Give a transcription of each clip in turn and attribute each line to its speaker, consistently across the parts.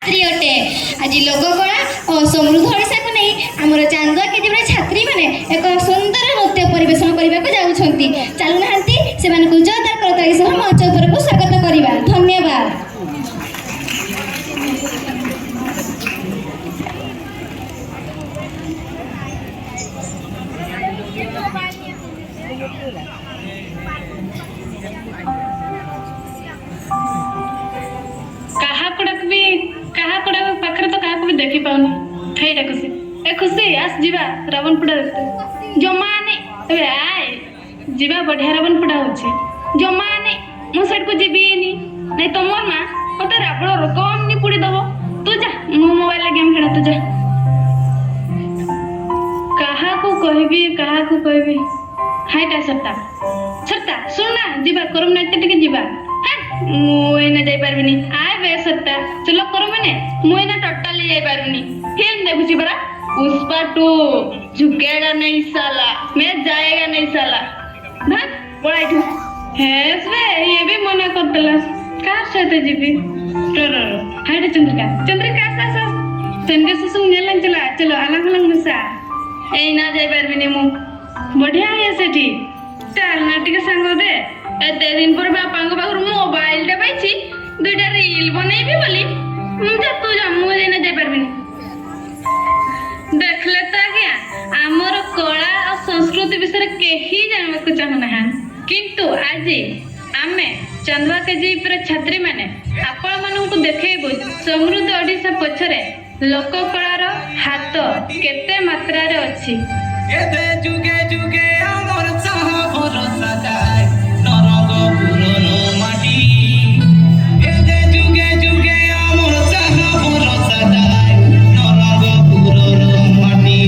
Speaker 1: अटे आज लोककला और समृद्ध ओडिशा को नहीं आमर चांदुआ केजीर छात्री मैंने एक सुंदर नृत्य परिवेशन करने को जाऊँगी चलू ना से जोरदार करताली सह मंच उपरको स्वागत करवा। धन्यवाद।
Speaker 2: पाखरे तो क्या भी देखी पाऊनी थैटा खुशी ए खुशी आस जीवा रावणपुड़ा देखते जमा नहीं आए जीवा बढ़िया रावणपुड़ा होची जमा नहीं मो साइड को जीबीनी नहीं तुमर मां मते रावण रो कम नी पुड़ी दबो तू जा मो मोबाइल गेम खेला तू जा कहा को कहबी हाइटा सत्ता सत्ता सुनना जीवा करम नाते टिके जीवा मुझे जाई पारबिनी आए बे सत्ता चलो करो मैंने मुझे टोटली जाई पारबिनी फिल्म देखुची बरा पुष्पा 2 झुकेगा नहीं साला मैं जाएगा नहीं साला भाग बड़ा इठू हेस बे ये भी मना कर देला कार साथे जीबी रो हाइडे चंद्रिका सा चंद्र से सुन नेलन चलो अलग अलग मिसा ए ना जाई पारबिनी मु बढ़िया है सेठी चल ना टिके संग दे एते दिन पर बापा को पाखर मोबाइल टे पाइछि दुइटा रील बनैबी बोली जा तू जा मु देना जाय परबिनी देखले त आज्ञा हमर कला और संस्कृति विषय केही जानबा को चाहना है किंतु आज आमे चंदवा केजी पर छात्री माने आपण मानू को देखेबो समृद्ध ओडिशा पछरे लोक कलार हाथ केते मात्रा रे अछि
Speaker 3: एते जुगे जुगे हमर चाह भरोसा जाय नरग पुरनो माटी एते जुगे जुगे हमर चाह भरोसा जाय नरग पुरनो माटी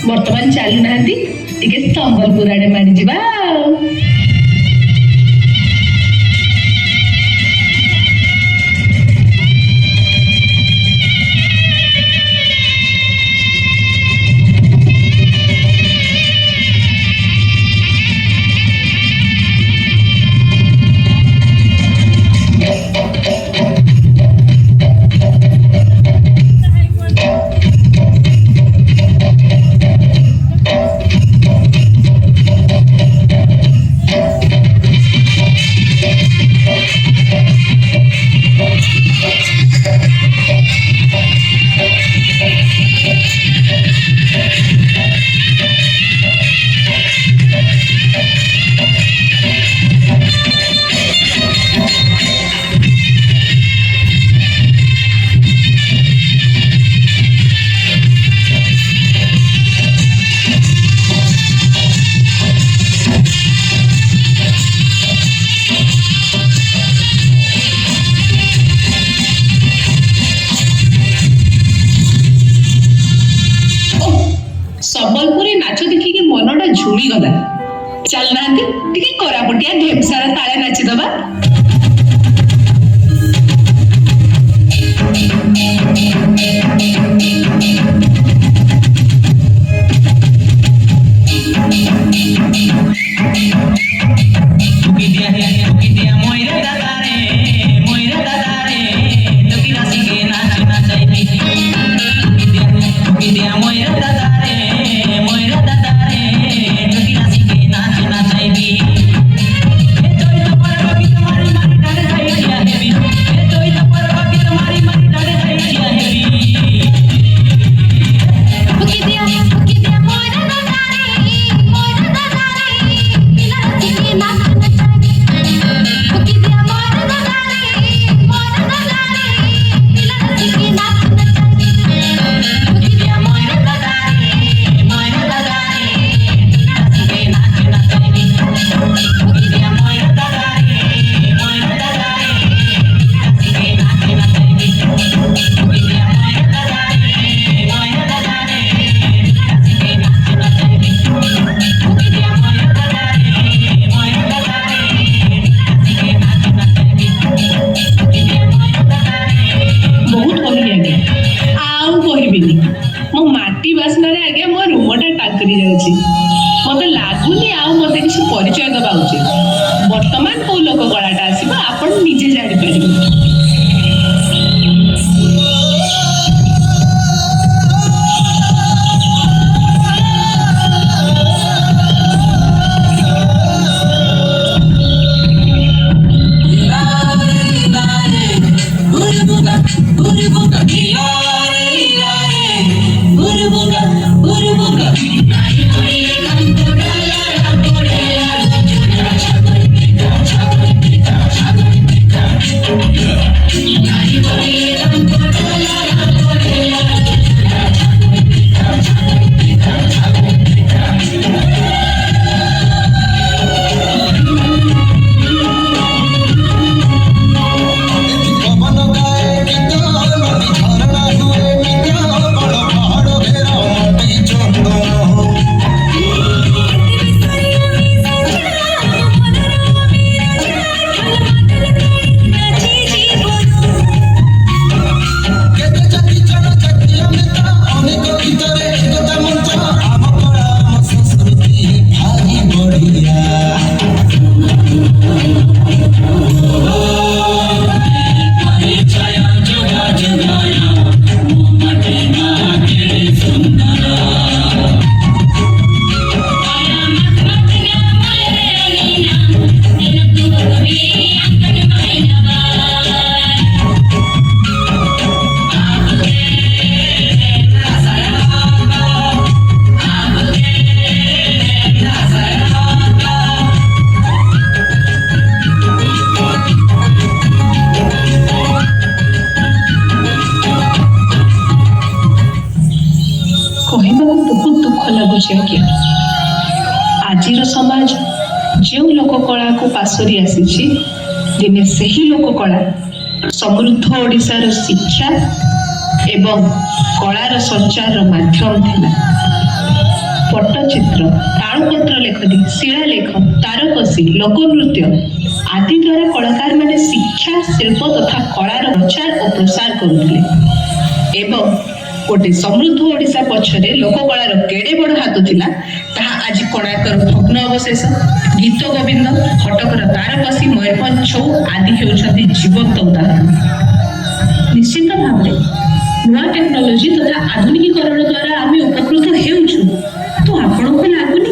Speaker 3: बर्तमान चलू ना संबलपुर आड़े मारी जा संबलपुरी नाच देखिए मनटा झुमी गला चल ना कोरापुटिया ढेमसार ताले नाचिदबा
Speaker 4: Idea muy
Speaker 3: ପାସୋରି ଯାଉଛି। ମତେ ଲାଗୁନି ଆଉ ମତେ କିଛି ପରିଚୟ ଦେବା ଉଚିତ। ବର୍ତ୍ତମାନ କୋଉ ଲୋକ କଳାଟା ଆସିବ ଆପଣ ନିଜେ ଜାଣିପାରିବେ। କହିବାକୁ ବହୁତ ଦୁଃଖ ଲାଗୁଛି ଆଜ୍ଞା। ଆଜିର ସମାଜ ଯେଉଁ ଲୋକ କଳାକୁ ପାସୋରି ଆସିଛି, ଦିନେ ସେହି ଲୋକ କଳା ସମୃଦ୍ଧ ଓଡ଼ିଶାର ଶିକ୍ଷା ଏବଂ କଳାର ସଞ୍ଚାରର ମାଧ୍ୟମ ଥିଲା। ପଟ୍ଟଚିତ୍ର, ତାଳପତ୍ର ଲେଖନୀ, ଶିଳାଲେଖ, ତାରକସି, ଲୋକନୃତ୍ୟ ଆଦି ଦ୍ୱାରା କଳାକାରମାନେ ଶିକ୍ଷା, ଶିଳ୍ପ ତଥା କଳାର ପ୍ରଚାର ଓ ପ୍ରସାର କରୁଥିଲେ ଏବଂ ଗୋଟେ ସମୃଦ୍ଧ ଓଡ଼ିଶା ପଛରେ ଲୋକକଳାର କେଡ଼େ ବଡ଼ ହାତ ଥିଲା ତାହା ଆଜି କୋଣାର୍କର ଭଗ୍ନ ଅବଶେଷ, ଗୀତ ଗୋବିନ୍ଦ, କଟକର ତାରକସି, ମୟୂରଭଞ୍ଜ ଛଉ ଆଦି ହେଉଛନ୍ତି ଜୀବନ୍ତ ଉଦାହରଣ। ନିଶ୍ଚିତ ଭାବରେ ନୂଆ ଟେକ୍ନୋଲୋଜି ତଥା ଆଧୁନିକୀକରଣ ଦ୍ୱାରା ଆମେ ଉପକୃତ ହେଉଛୁ, ତ ଆପଣଙ୍କୁ ଲାଗୁନି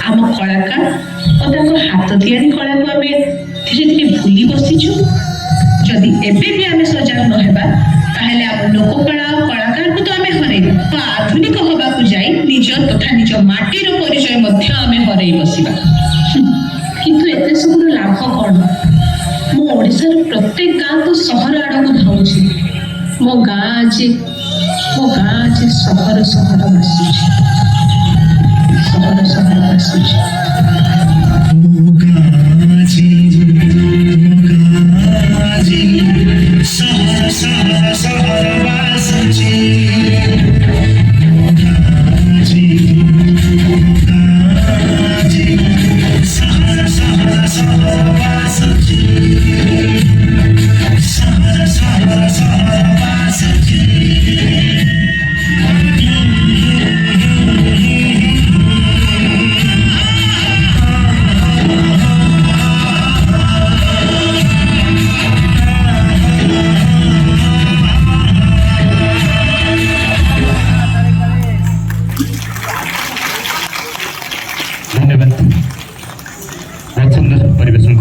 Speaker 3: ଆମ କଳାକାର ଓ ତାଙ୍କ ହାତ ତିଆରି କଳାକୁ ଆମେ ଧୀରେ ଧୀରେ ଭୁଲି ବସିଛୁ? ଯଦି ଏବେ ବି ଆମେ ସଜାଗ ନ ହେବା ତାହେଲେ ଆମ ଲୋକକଳା ଓ କଳାକାରକୁ ତ ଆମେ ହରେଇବା, ତ ଆଧୁନିକ ହେବାକୁ ଯାଇ ନିଜ ତଥା ନିଜ ମାଟିର ପରିଚୟ ମଧ୍ୟ ଆମେ ହରେଇ ବସିବା। କିନ୍ତୁ ଏତେ ସବୁର ଲାଭ କଣ? ମୁଁ ଓଡ଼ିଶାର ପ୍ରତ୍ୟେକ ଗାଁକୁ ସହର ଆଡ଼କୁ ଧାଉଁଛି। ମୋ ଗାଁ ଆଜି ସହର ସହର ଭାସୁଛି, ସହର ସହର ଭାସୁଛି।
Speaker 4: धन्यवाद। बहुत सुंदर परिवेशन